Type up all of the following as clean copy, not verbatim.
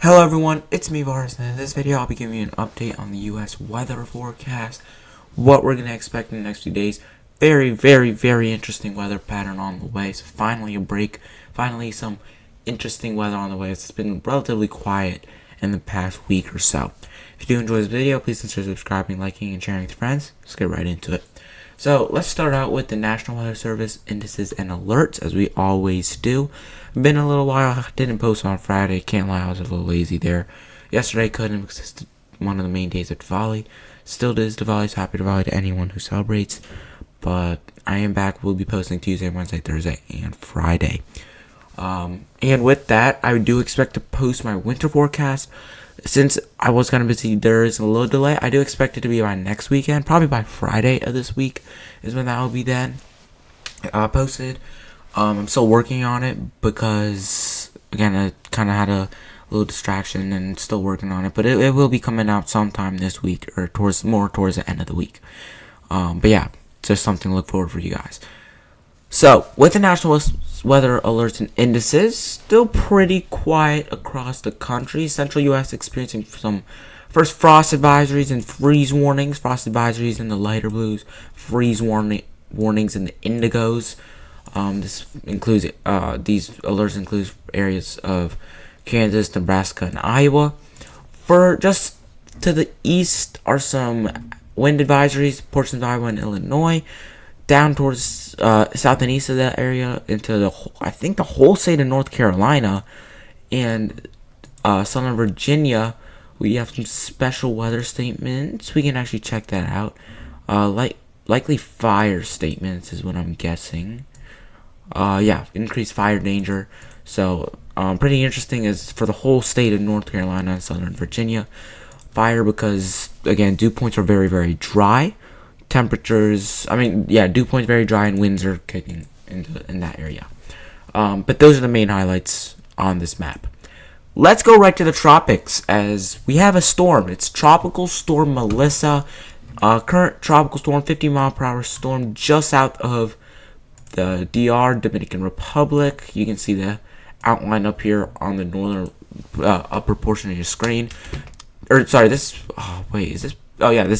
Hello everyone, it's me Varus, and in this video I'll be giving you an update on the US weather forecast, what we're going to expect in the next few days. Very interesting weather pattern on the way, so finally a break, finally some interesting weather on the way. It's been relatively quiet in the past week or so. If you do enjoy this video, please consider subscribing, liking, and sharing with friends. Let's get right into it. So let's start out with the National Weather Service indices and alerts, as we always do. Been a little while, I didn't post on Friday, can't lie, I was a little lazy there. Yesterday couldn't because it's one of the main days of Diwali. Still is Diwali, so happy Diwali to anyone who celebrates. But I am back, we'll be posting Tuesday, Wednesday, Thursday, and Friday. And with that, I do expect to post my winter forecast. Since I was kind of busy, there is a little delay. I do expect it to be by next weekend, probably by Friday of this week is when that will be then posted. I'm still working on it because, again, I kind of had a little distraction and still working on it. But it will be coming out sometime this week or towards the end of the week. But yeah, just something to look forward for you guys. So, with the national weather alerts and indices, still pretty quiet across the country. Central U.S. experiencing some first frost advisories and freeze warnings. Frost advisories in the lighter blues, freeze warnings in the indigos. This includes these alerts include areas of Kansas, Nebraska, and Iowa. For just to the east are some wind advisories, portions of Iowa and Illinois. Down towards south and east of that area into the whole state of North Carolina and southern Virginia, we have some special weather statements. We can actually check that out. Likely fire statements is what I'm guessing. Yeah, increased fire danger. So pretty interesting is for the whole state of North Carolina and southern Virginia. Fire because, again, dew points are very dry. Temperatures, dew points very dry and winds are kicking in that area. But those are the main highlights on this map. Let's go right to the tropics as we have a storm. It's Tropical Storm Melissa. Current tropical storm, 50-mile-per-hour storm just south of the DR, Dominican Republic. You can see the outline up here on the northern upper portion of your screen. This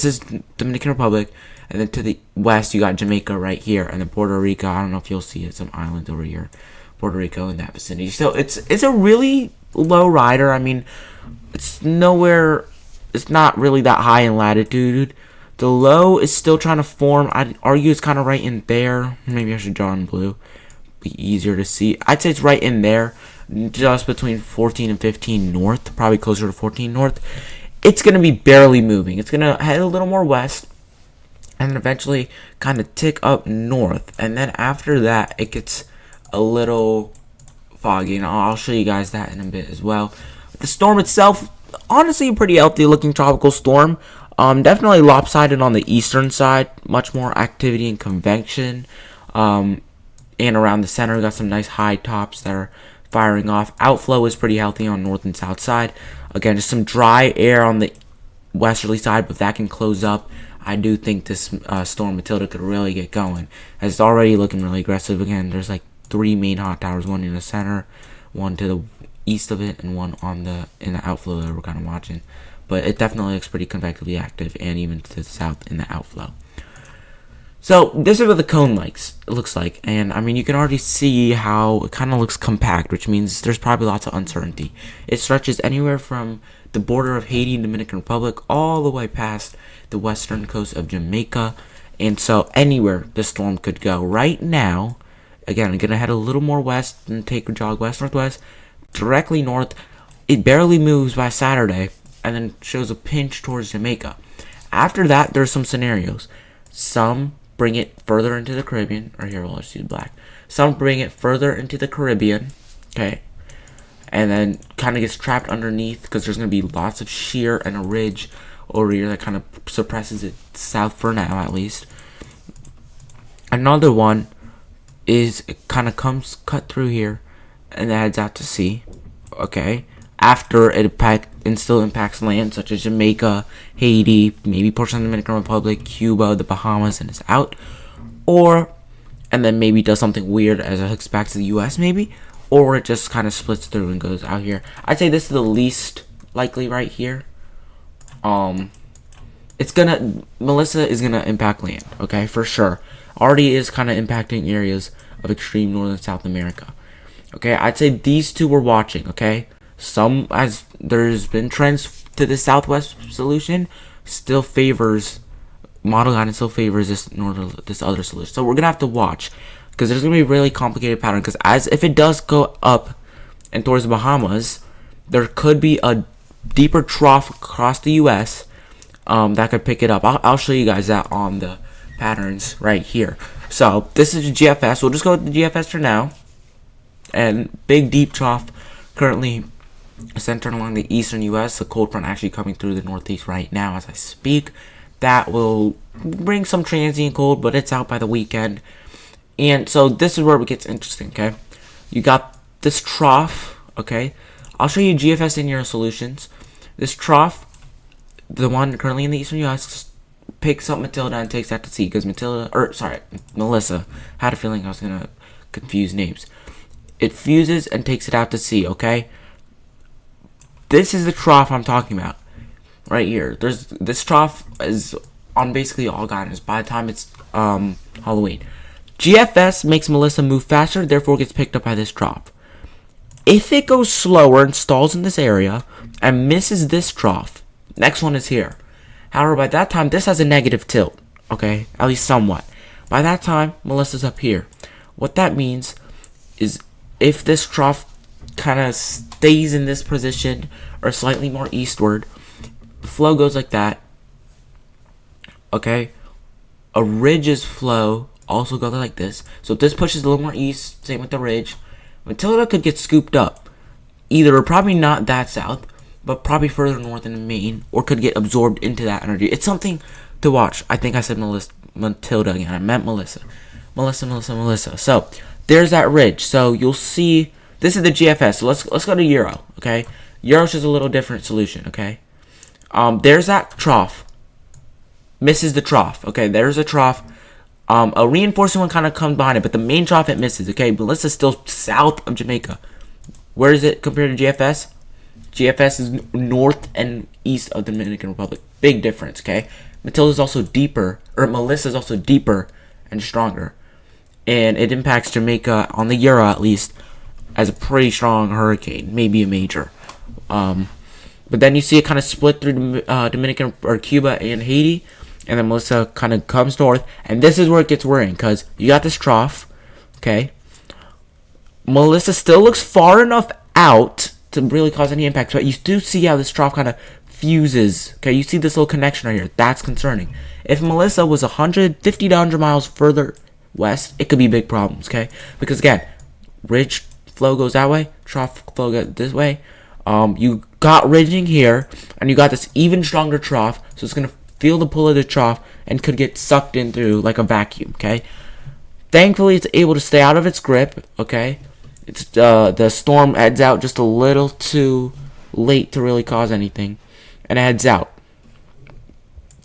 is Dominican Republic. And then to the west, you got Jamaica right here, and then Puerto Rico. I don't know if you'll see it, some islands over here, Puerto Rico in that vicinity. So it's a really low rider. I mean, it's nowhere. It's not really that high in latitude. The low is still trying to form. I'd argue it's kind of right in there. Maybe I should draw in blue, be easier to see. I'd say it's right in there, just between 14 and 15 north, probably closer to 14 north. It's gonna be barely moving. It's gonna head a little more west. And then eventually kind of tick up north. And then after that, it gets a little foggy. And I'll show you guys that in a bit as well. The storm itself, honestly, a pretty healthy looking tropical storm. Definitely lopsided on the eastern side. Much more activity and convection. And around the center, we got some nice high tops that are firing off. Outflow is pretty healthy on north and south side. Again, just some dry air on the westerly side, but that can close up. I do think this storm Matilda could really get going. It's already looking really aggressive. Again, there's like 3 main hot towers, one in the center, one to the east of it, and one in the outflow that we're kind of watching. But it definitely looks pretty convectively active, and even to the south in the outflow. So this is what the cone looks like, and I mean you can already see how it kind of looks compact, which means there's probably lots of uncertainty. It stretches anywhere from the border of Haiti and Dominican Republic all the way past the western coast of Jamaica, and so anywhere the storm could go. Right now, again, I'm gonna head a little more west and take a jog west-northwest, directly north. It barely moves by Saturday, and then shows a pinch towards Jamaica. After that, there's some scenarios. Some bring it further into the Caribbean, or here, we'll just use black. Some bring it further into the Caribbean, okay, and then kind of gets trapped underneath because there's going to be lots of shear and a ridge over here that kind of suppresses it south for now, at least. Another one is it kind of comes cut through here and then heads out to sea, okay, after it still impacts land such as Jamaica, Haiti, maybe portions of the Dominican Republic, Cuba, the Bahamas, and it's out. And then maybe does something weird as it hooks back to the U.S. maybe, or it just kind of splits through and goes out here. I'd say this is the least likely right here. Melissa is gonna impact land, okay, for sure. Already is kind of impacting areas of extreme North and South America. Okay, I'd say these two we're watching, okay? Some, as there's been trends to the southwest solution, still favors, model guidance still favors this other solution. So we're gonna have to watch, because there's gonna be a really complicated pattern, because if it does go up and towards the Bahamas, there could be a deeper trough across the US that could pick it up. I'll show you guys that on the patterns right here. So this is the GFS. We'll just go with the GFS for now. And big deep trough currently centered along the eastern US. A cold front actually coming through the northeast right now as I speak. That will bring some transient cold, but it's out by the weekend. And so this is where it gets interesting, okay? You got this trough, okay? I'll show you GFS in your solutions. This trough, the one currently in the eastern US, picks up Matilda and takes that to sea, because Melissa, had a feeling I was gonna confuse names. It fuses and takes it out to sea, okay? This is the trough I'm talking about right here. This trough is on basically all guidance by the time it's Halloween. GFS makes Melissa move faster, therefore gets picked up by this trough. If it goes slower and stalls in this area and misses this trough, next one is here. However, by that time, this has a negative tilt, okay? At least somewhat. By that time, Melissa's up here. What that means is if this trough kind of stays in this position or slightly more eastward, the flow goes like that, okay? A ridge's flow also goes like this. So if this pushes a little more east, same with the ridge, Matilda could get scooped up. Either probably not that south, but probably further north in Maine, or could get absorbed into that energy. It's something to watch. I think I said Matilda again. I meant Melissa. Melissa. So there's that ridge. So you'll see this is the GFS. So let's go to Euro. Okay, Euro's just a little different solution. Okay, there's that trough. Misses the trough. Okay, there's a trough. A reinforcing one kind of comes behind it, but the main trough it misses. Okay, Melissa's still south of Jamaica. Where is it compared to GFS? GFS is north and east of the Dominican Republic. Big difference, okay? Melissa's also deeper and stronger. And it impacts Jamaica, on the Euro at least, as a pretty strong hurricane. Maybe a major. But then you see it kind of split through Dominican or Cuba and Haiti. And then Melissa kind of comes north. And this is where it gets worrying, because you got this trough, okay? Melissa still looks far enough out to really cause any impact, but you do see how this trough kind of fuses. Okay, you see this little connection right here. That's concerning. If Melissa was 150 to 100 miles further west, it could be big problems. Okay, because again, ridge flow goes that way, trough flow goes this way. You got ridging here, and you got this even stronger trough, so it's gonna feel the pull of the trough and could get sucked in through like a vacuum. Okay, thankfully it's able to stay out of its grip. Okay. It's the storm heads out just a little too late to really cause anything, and it heads out.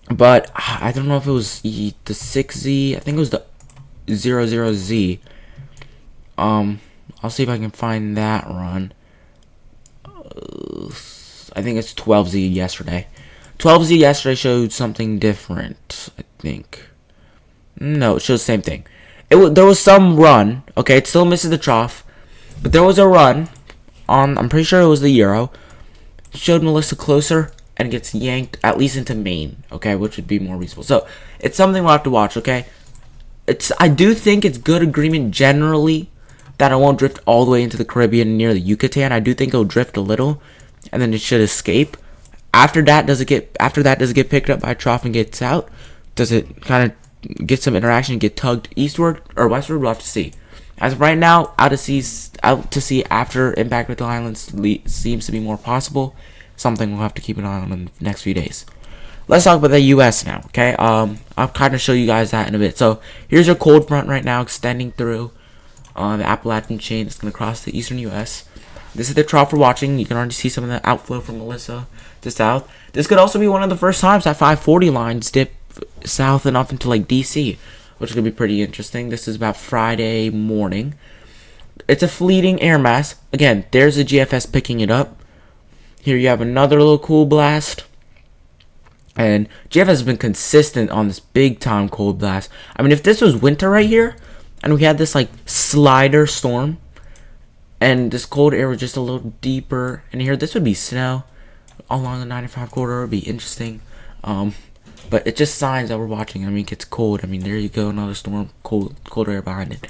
But I don't know if it was the 6Z. I think it was the 00Z. I'll see if I can find that run. I think it's 12Z yesterday. 12Z yesterday showed something different, I think. No, it shows the same thing. There was some run. Okay, it still misses the trough. But there was a run on, I'm pretty sure it was the Euro. Showed Melissa closer and gets yanked at least into Maine, okay, which would be more reasonable. So it's something we'll have to watch, okay. I do think it's good agreement generally that it won't drift all the way into the Caribbean near the Yucatan. I do think it'll drift a little, and then it should escape. After that, does it get picked up by a trough and gets out? Does it kind of get some interaction and get tugged eastward or westward? We'll have to see. As of right now, out to sea after impact with the islands seems to be more possible. Something we'll have to keep an eye on in the next few days. Let's talk about the U.S. now, okay? I'll kind of show you guys that in a bit. So here's your cold front right now extending through the Appalachian chain. It's going to cross the eastern U.S. This is the trough we're watching. You can already see some of the outflow from Melissa to south. This could also be one of the first times that 540 lines dip south enough into like D.C., which could be pretty interesting. This is about Friday morning. it's a fleeting air mass. Again, there's a GFS picking it up. Here you have another little cool blast. And GFS has been consistent on this big time cold blast. I mean, if this was winter right here, and we had this like slider storm, and this cold air was just a little deeper in here, this would be snow along the 95 corridor. It would be interesting. But it's just signs that we're watching. I mean, it gets cold. I mean, there you go, another storm, cold air behind it.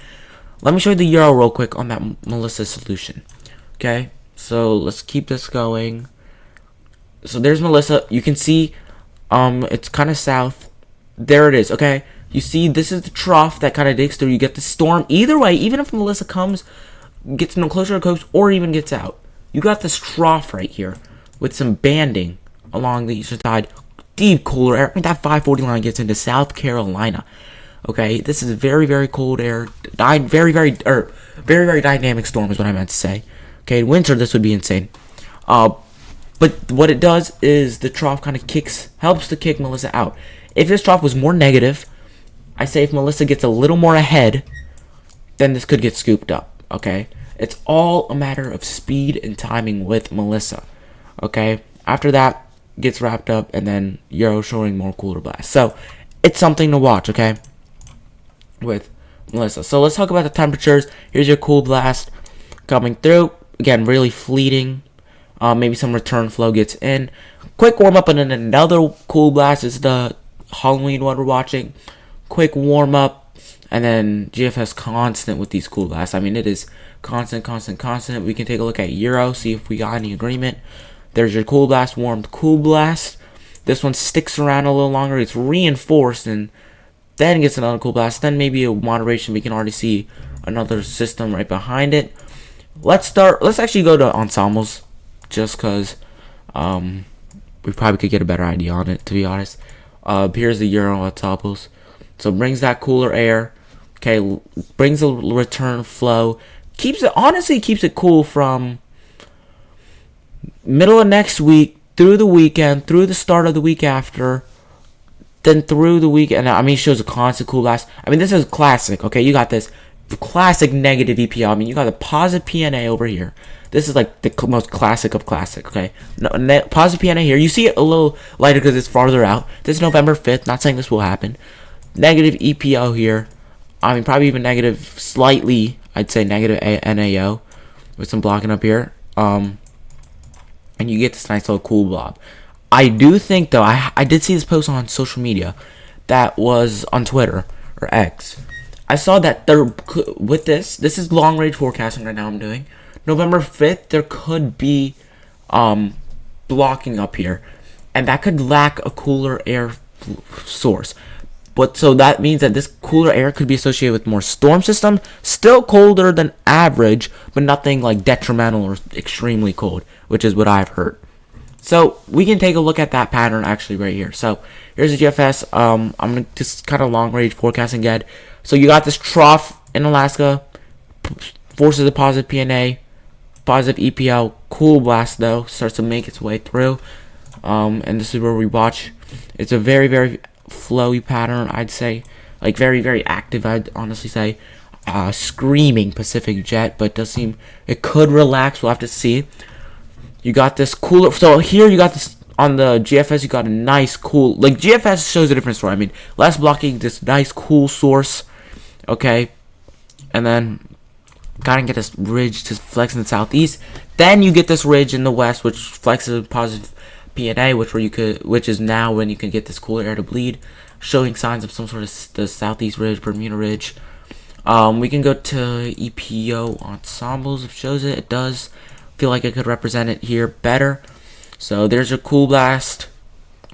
Let me show you the Euro real quick on that Melissa solution. Okay, so let's keep this going. So there's Melissa. You can see it's kind of south. There it is. Okay, you see this is the trough that kind of digs through. You get the storm. Either way, even if Melissa comes, gets no closer to the coast, or even gets out, you got this trough right here with some banding along the eastern side. Deep cooler air. I mean, that 540 line gets into South Carolina. Okay, this is very, very cold air. Very, very dynamic storm is what I meant to say. Okay, in winter this would be insane. But what it does is the trough kind of helps to kick Melissa out. If this trough was more negative, I say if Melissa gets a little more ahead, then this could get scooped up. Okay, it's all a matter of speed and timing with Melissa. Okay, after that gets wrapped up, and then Euro showing more cooler blasts. So it's something to watch. Okay, with Melissa. So let's talk about the temperatures. Here's your cool blast coming through. Again, really fleeting. Maybe some return flow gets in. Quick warm up, and then another cool blast is the Halloween one we're watching. Quick warm up, and then GFS constant with these cool blasts. I mean, it is constant. We can take a look at Euro, see if we got any agreement. There's your cool blast, warmed cool blast. This one sticks around a little longer. It's reinforced, and then gets another cool blast. Then maybe a moderation. We can already see another system right behind it. Let's actually go to ensembles, just because we probably could get a better idea on it, to be honest. Here's the Euro ensembles. So brings that cooler air. Okay, brings a return flow. Keeps it cool from middle of next week through the weekend, through the start of the week after, then through the weekend. I mean, it shows a constant cool blast. I mean, this is classic. Okay, you got this classic negative EPL. I mean, you got the positive PNA over here. This is like the most classic of classic. Okay, positive PNA here. You see it a little lighter because it's farther out. This is November 5th. Not saying this will happen. Negative EPO here. I mean, probably even negative slightly. I'd say negative NAO with some blocking up here. And you get this nice little cool blob. I do think, though, I did see this post on social media that was on Twitter or X. I saw that with this is long range forecasting right now I'm doing. November 5th, there could be blocking up here, and that could lack a cooler air source. But so that means that this cooler air could be associated with more storm system, still colder than average, but nothing like detrimental or extremely cold, which is what I've heard. So we can take a look at that pattern actually right here. So here's the GFS. I'm gonna just kind of long range forecasting again. So you got this trough in Alaska, forces a positive PNA, positive EPL, cool blast though starts to make its way through, and this is where we watch. It's a very, very flowy pattern, I'd say, like very, very active. I'd honestly say, screaming Pacific jet, but it does seem it could relax. We'll have to see. You got this cooler. So here you got this on the GFS. You got a nice cool. Like GFS shows a different story. I mean, less blocking, this nice cool source. Okay, and then gotta get this ridge to flex in the southeast. Then you get this ridge in the west, which flexes positive PNA, which is now when you can get this cooler air to bleed, showing signs of some sort of the southeast ridge, Bermuda ridge. We can go to EPO ensembles. If it shows it, it does. Feel like I could represent it here better. So there's your cool blast.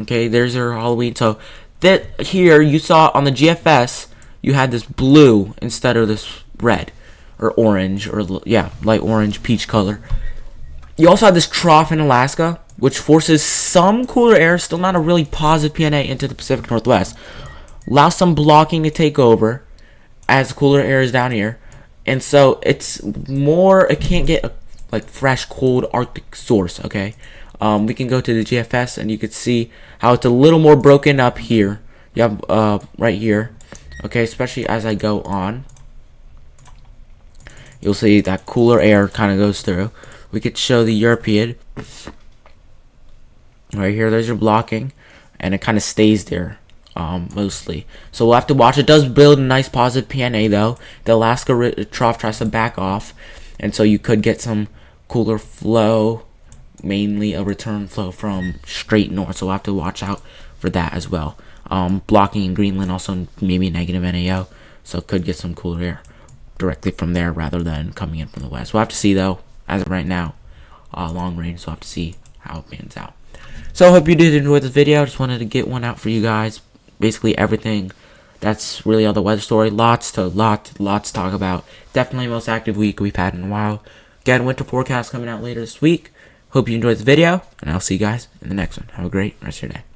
Okay, there's your Halloween. So that here you saw on the GFS, you had this blue instead of this red or orange, or yeah, light orange, peach color. You also had this trough in Alaska, which forces some cooler air, still not a really positive PNA, into the Pacific Northwest. Allows some blocking to take over as cooler air is down here. And so it's more, it can't get a like fresh, cold Arctic source, okay? We can go to the GFS and you can see how it's a little more broken up here. You have right here, okay, especially as I go on. you'll see that cooler air kind of goes through. We could show the European. Right here, there's your blocking, and it kind of stays there mostly. So we'll have to watch. It does build a nice positive PNA though. The Alaska trough tries to back off, and so you could get some cooler flow, mainly a return flow from straight north. So we'll have to watch out for that as well. Blocking in Greenland also maybe negative NAO, so could get some cooler air directly from there rather than coming in from the west. We'll have to see though, as of right now, long range. So we'll have to see how it pans out. So I hope you did enjoy this video. I just wanted to get one out for you guys. Basically everything. That's really all the weather story. Lots to talk about. Definitely most active week we've had in a while. Again, winter forecast coming out later this week. Hope you enjoyed this video, and I'll see you guys in the next one. Have a great rest of your day.